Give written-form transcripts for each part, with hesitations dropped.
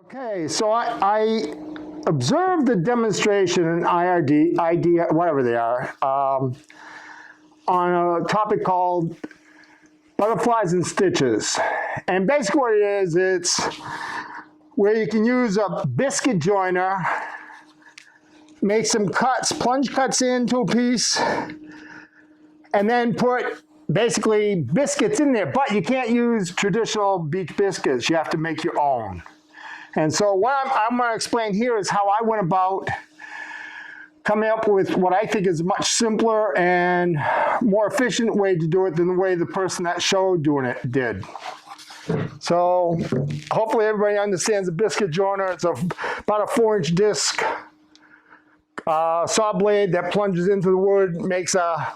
Okay, so I observed the demonstration in idea, whatever they are, on a topic called butterflies and stitches. And basically what it is, it's where you can use a biscuit joiner, make some cuts, plunge cuts into a piece, and then put basically biscuits in there. But you can't use traditional beach biscuits. You have to make your own. And so what I'm going to explain here is how I went about coming up with what I think is a much simpler and more efficient way to do it than the way the person that showed doing it did. So hopefully everybody understands the biscuit joiner. It's about a 4-inch disc saw blade that plunges into the wood, makes a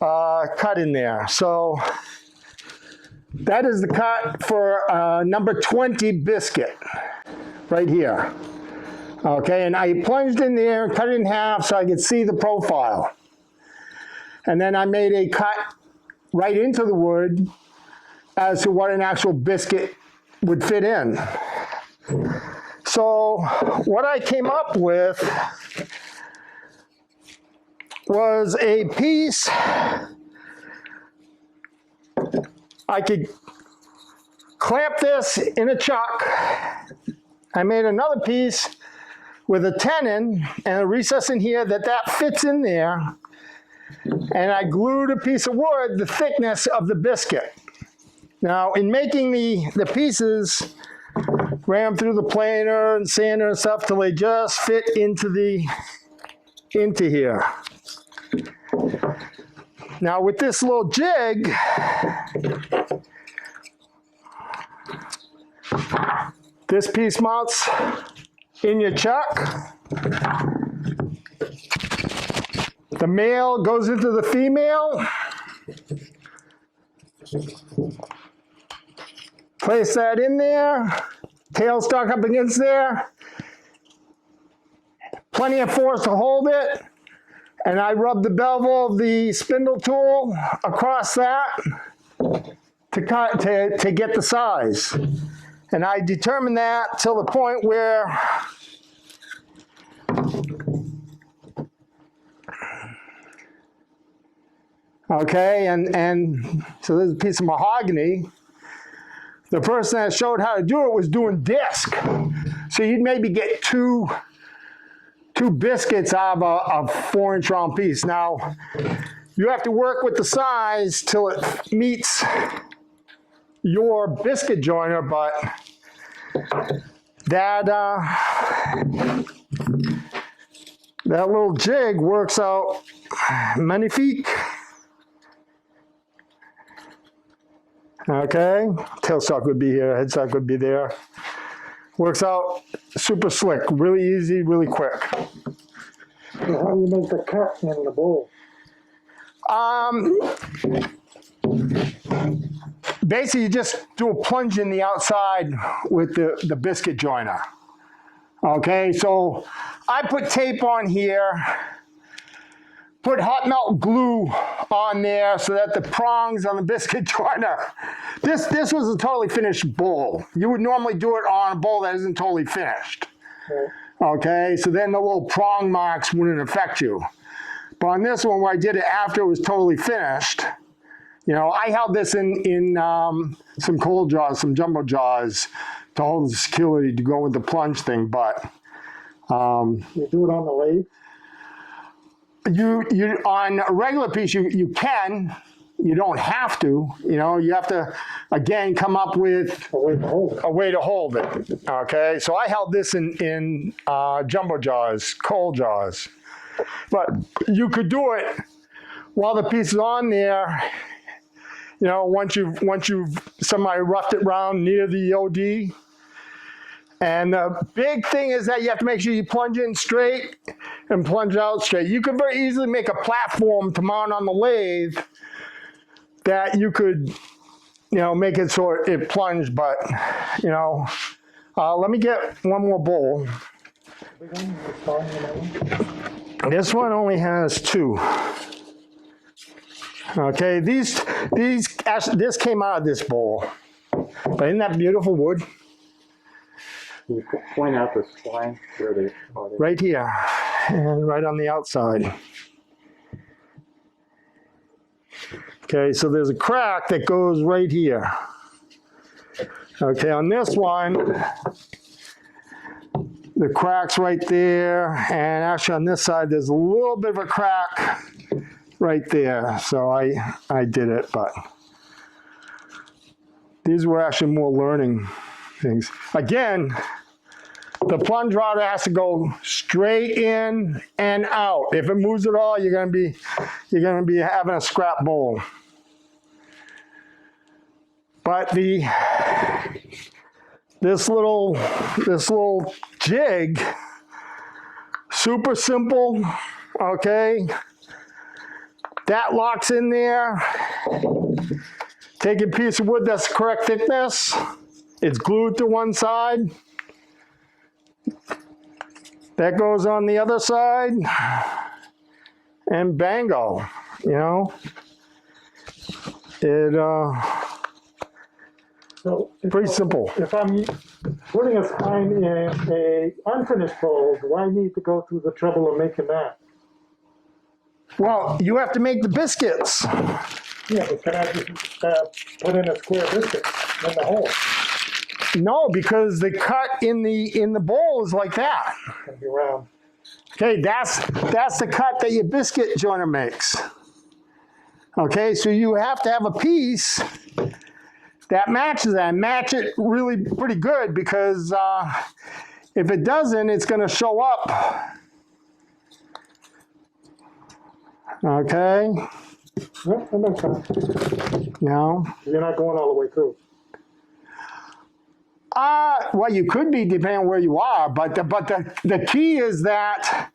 cut in there. So that is the cut for number 20 biscuit right here. Okay, and I plunged in there and cut it in half so I could see the profile. And then I made a cut right into the wood as to what an actual biscuit would fit in. So what I came up with was a piece I could clamp this in a chuck. I made another piece with a tenon and a recess in here that fits in there. And I glued a piece of wood the thickness of the biscuit. Now, in making the pieces, ran through the planer and sander and stuff till they just fit into here. Now, with this little jig, this piece mounts in your chuck. The male goes into the female. Place that in there. Tailstock up against there. Plenty of force to hold it. And I rub the bevel of the spindle tool across that to get the size. And I determined that till the point where okay, and so there's a piece of mahogany. The person that showed how to do it was doing disc. So you'd maybe get two biscuits out of a 4-inch round piece. Now, you have to work with the size till it meets your biscuit joiner, but that little jig works out magnifique. Okay, tailstock would be here, headstock would be there. Works out super slick, really easy, really quick. So how do you make the cut in the bowl? Basically, you just do a plunge in the outside with the biscuit joiner. Okay, so I put tape on here, put hot melt glue on there so that the prongs on the biscuit joiner, this was a totally finished bowl. You would normally do it on a bowl that isn't totally finished. Okay, so then the little prong marks wouldn't affect you. But on this one, where I did it after it was totally finished, you know, I held this in some cold jaws, some jumbo jaws, to hold the security to go with the plunge thing. But you do it on the lathe? You on a regular piece you can. You don't have to. You know, you have to again come up with a way to hold it. Okay, so I held this in jumbo jaws, cold jaws. But you could do it while the piece is on there. You know, once you've somebody roughed it round near the OD. And the big thing is that you have to make sure you plunge in straight and plunge out straight. You could very easily make a platform to mount on the lathe that you could, you know, make it so it plunged, but, you know, let me get one more bowl. This one only has 2. Okay, this came out of this bowl. But isn't that beautiful wood? Can you point out the spline where they are? Right here, and right on the outside. Okay, so there's a crack that goes right here. Okay, on this one, the crack's right there, and actually on this side, there's a little bit of a crack right there. So I did it, but these were actually more learning things. Again, the plunge router has to go straight in and out. If it moves at all, you're gonna be having a scrap bowl. But this little jig, super simple, okay? That locks in there. Take a piece of wood that's the correct thickness. It's glued to one side. That goes on the other side. And bango, you know? So Pretty simple. If I'm putting a spine in a unfinished bowl, do I need to go through the trouble of making that? Well, you have to make the biscuits. Yeah, but can I just put in a square biscuit in the hole? No, because the cut in the bowl is like that. It's gonna be round. Okay, that's the cut that your biscuit joiner makes. Okay, so you have to have a piece that matches that. Match it really pretty good, because if it doesn't, it's going to show up. Okay. Yeah, that makes sense. No. You're not going all the way through. Well, you could be depending on where you are, but the key is that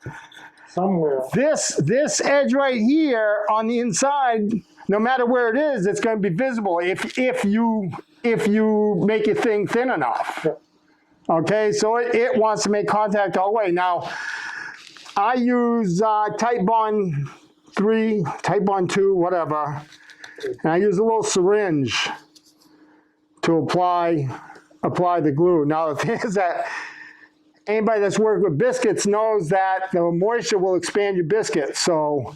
Somewhere. this edge right here on the inside, no matter where it is, it's going to be visible if you make your thing thin enough. Yeah. Okay, so it wants to make contact all the way. Now, I use Type Bond 3, Type Bond 2, whatever, and I use a little syringe to apply the glue. Now, the thing is that anybody that's worked with biscuits knows that the moisture will expand your biscuits. So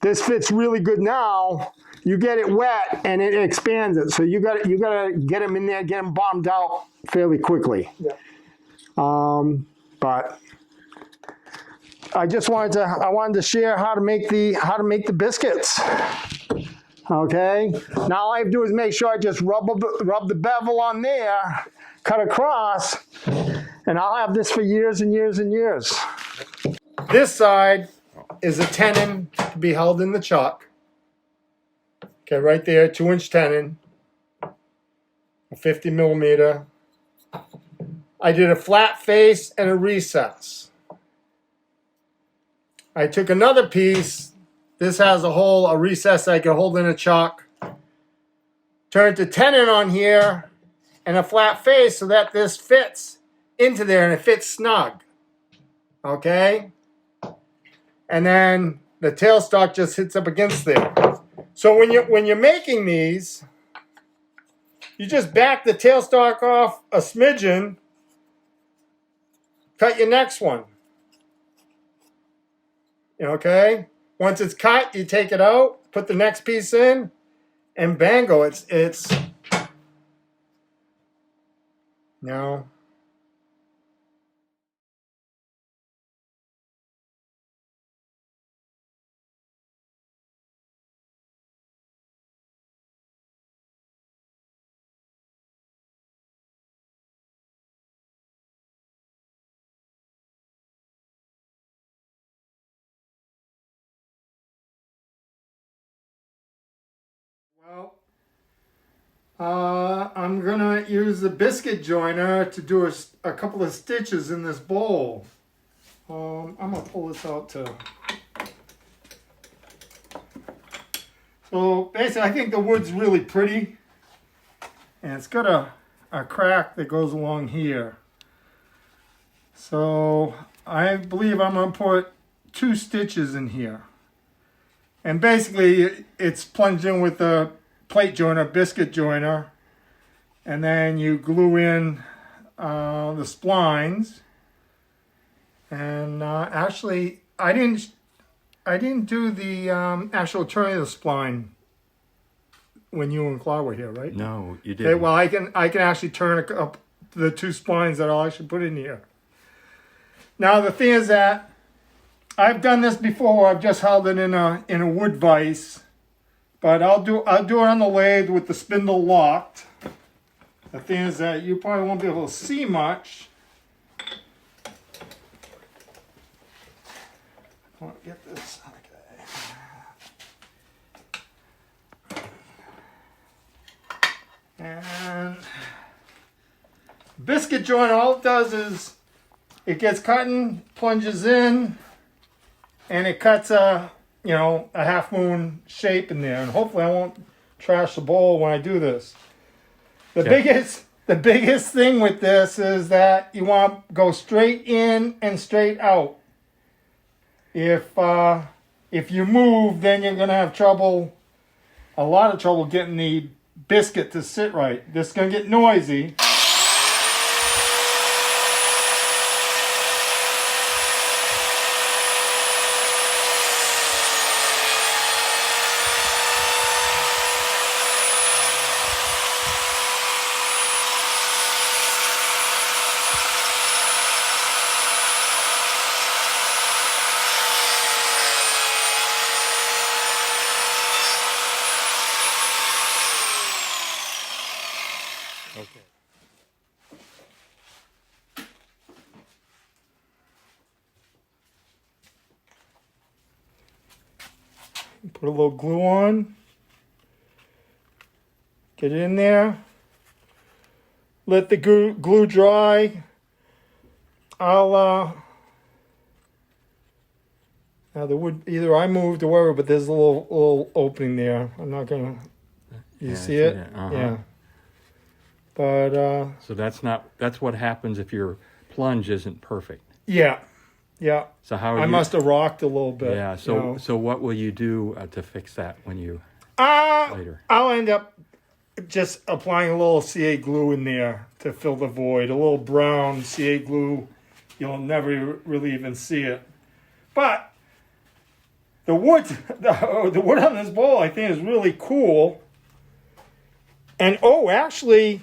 this fits really good now. You get it wet and it expands it. So you got to get them in there, get them bombed out fairly quickly. Yeah. But I wanted to share how to make the biscuits. Okay. Now all I have to do is make sure I just rub the bevel on there, cut across, and I'll have this for years and years and years. This side is a tenon to be held in the chuck. Okay, right there, 2-inch tenon, a 50 millimeter. I did a flat face and a recess. I took another piece. This has a hole, a recess I can hold in a chuck. Turned the tenon on here and a flat face so that this fits into there and it fits snug. Okay? And then the tailstock just hits up against there. So when you're making these, you just back the tailstock off a smidgen, cut your next one. Okay? Once it's cut, you take it out, put the next piece in, and bango, it's no. Well, I'm gonna use the biscuit joiner to do a couple of stitches in this bowl. I'm gonna pull this out too. So basically, I think the wood's really pretty, and it's got a crack that goes along here. So I believe I'm gonna put 2 stitches in here. And basically, it's plunged in with a plate joiner, biscuit joiner, and then you glue in the splines. And actually, I didn't do the actual turning of the spline when you and Claude were here, right? No, you Okay, didn't. well, I can actually turn up the two splines that I'll actually put in here. Now the thing is that I've done this before. I've just held it in a wood vise, but I'll do it on the lathe with the spindle locked. The thing is that you probably won't be able to see much. I want to get this. Okay. And biscuit joint, all it does is it gets cut and plunges in, and it cuts a half moon shape in there. And hopefully I won't trash the bowl when I do this. The biggest thing with this is that you want to go straight in and straight out. If you move, then you're gonna have a lot of trouble getting the biscuit to sit right. This is gonna get noisy. Okay. Put a little glue on. Get it in there. Let the glue dry. Now the wood, either I moved or whatever, but there's a little opening there. I'm not gonna. You Yeah, see I see it? that. Uh-huh. Yeah. But So that's what happens if your plunge isn't perfect. yeah. So how are I you? must have rocked a little bit. Yeah. So what will you do to fix that when you later? I'll end up just applying a little CA glue in there to fill the void. A little brown CA glue. You'll never really even see it. But the wood, the wood on this bowl, I think, is really cool. And actually,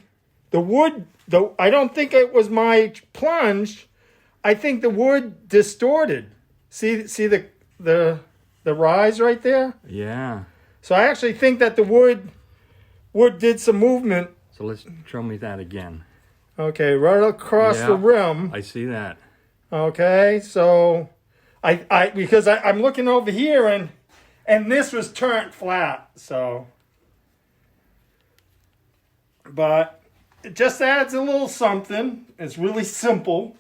the wood. I don't think it was my plunge. I think the wood distorted. See the rise right there. Yeah. So I actually think that the wood did some movement. So let's show me that again. Okay, right across the rim. I see that. Okay, so because I'm looking over here and this was turned flat. So, but it just adds a little something. It's really simple.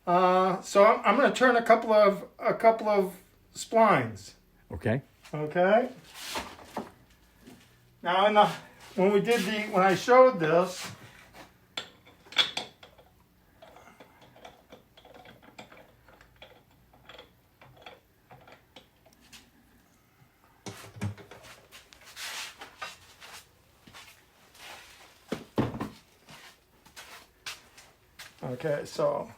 So I'm going to turn a couple of splines. Okay. Okay. Now when I showed this, okay, so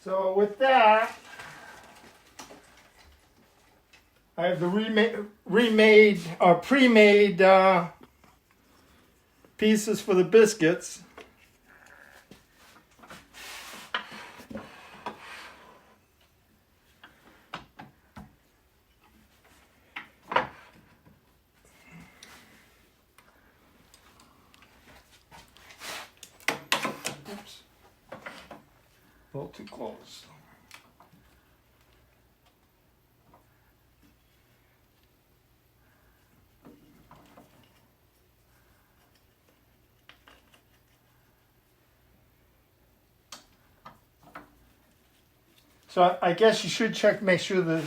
So with that, I have the remade or pre-made pieces for the biscuits. Oops. A little too close. So I guess you should check, make sure the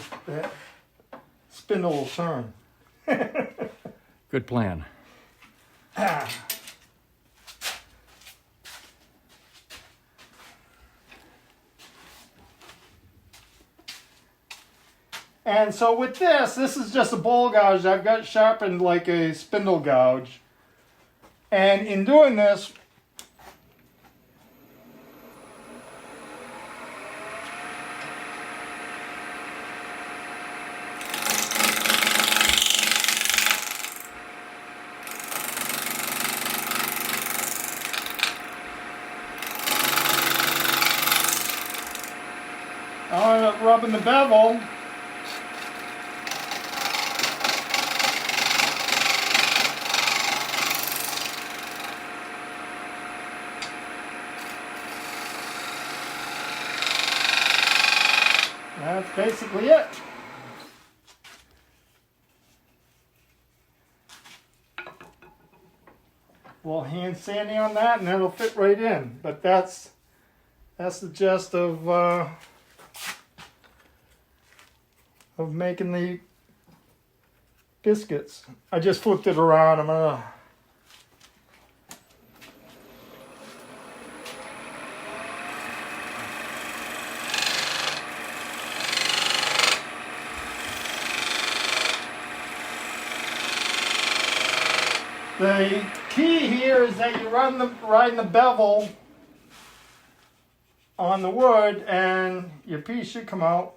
spindle will turn. Good plan. And so with this is just a bowl gouge I've got sharpened like a spindle gouge. And in doing this, I'm rubbing the bevel. That's basically it. Well, hand sanding on that, and that'll fit right in. But that's the gist of making the biscuits. I just flipped it around. I'm gonna. The key here is that you ride the bevel on the wood, and your piece should come out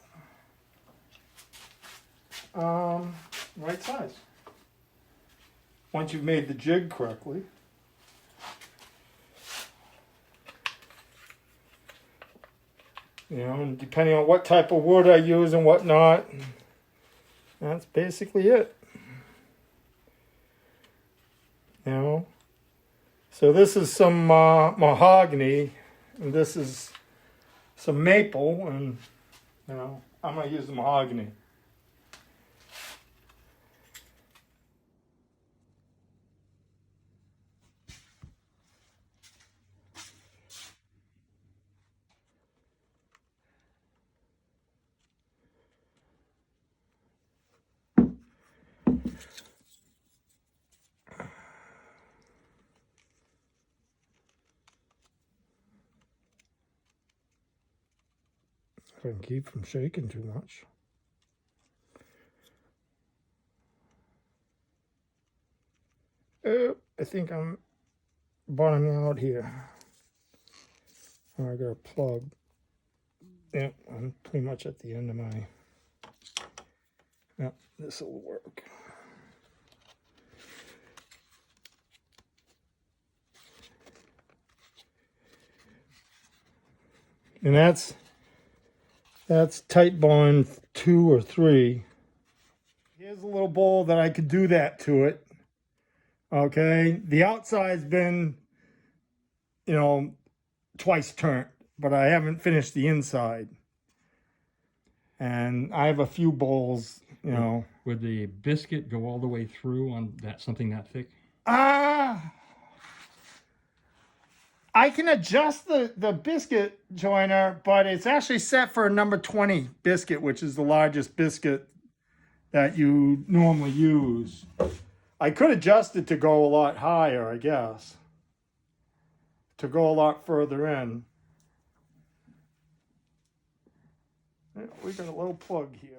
right size. Once you've made the jig correctly. You know, and depending on what type of wood I use and whatnot, that's basically it. You know, so this is some mahogany, and this is some maple, and you know, I'm gonna use the mahogany. I can keep from shaking too much. Oh, I think I'm bottoming out here. Oh, I got a plug. Yep, I'm pretty much at the end of my. Yep, this will work. And that's tight bond 2 or 3. Here's a little bowl that I could do that to it. Okay, the outside's been, you know, twice turned, but I haven't finished the inside. And I have a few bowls, you know. Would the biscuit go all the way through on that something that thick? I can adjust the biscuit joiner, but it's actually set for a number 20 biscuit, which is the largest biscuit that you normally use. I could adjust it to go a lot higher, I guess. To go a lot further in. Yeah, we got a little plug here.